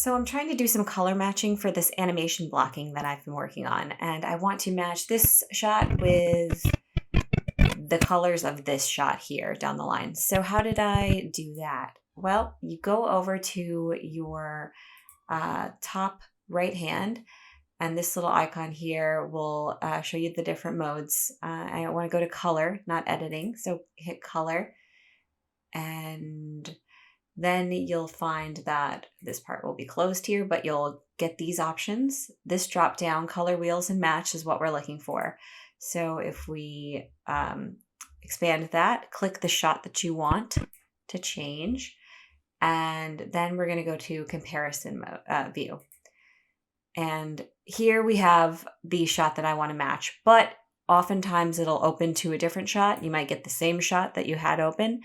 So I'm trying to do some color matching for this animation blocking that I've been working on, and I want to match this shot with the colors of this shot here down the line. So how did I do that? Well, you go over to your top right hand, and this little icon here will show you the different modes. I want to go to color, not editing, so hit color, and then you'll find that this part will be closed here, but you'll get these options. This drop down, color wheels and match, is what we're looking for. So if we expand that, click the shot that you want to change, and then we're going to go to comparison view. And here we have the shot that I want to match, but oftentimes it'll open to a different shot. You might get the same shot that you had open.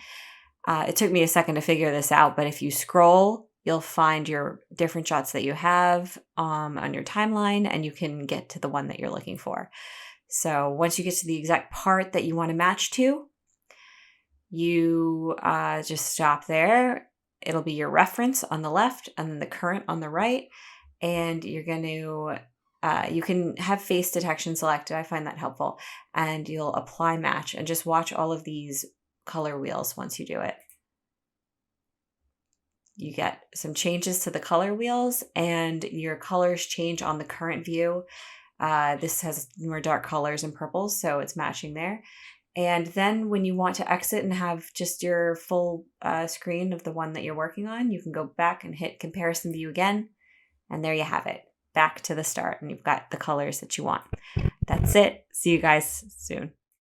It took me a second to figure this out, but if you scroll, you'll find your different shots that you have on your timeline, and you can get to the one that you're looking for. So once you get to the exact part that you want to match to, you just stop there. It'll be your reference on the left and then the current on the right. And you're going to, you can have face detection selected. I find that helpful. And you'll apply match and just watch all of these color wheels once you do it. You get some changes to the color wheels, and your colors change on the current view. This has more dark colors and purples, so it's matching there. And then when you want to exit and have just your full screen of the one that you're working on, you can go back and hit comparison view again. And there you have it, back to the start, and you've got the colors that you want. That's it. See you guys soon.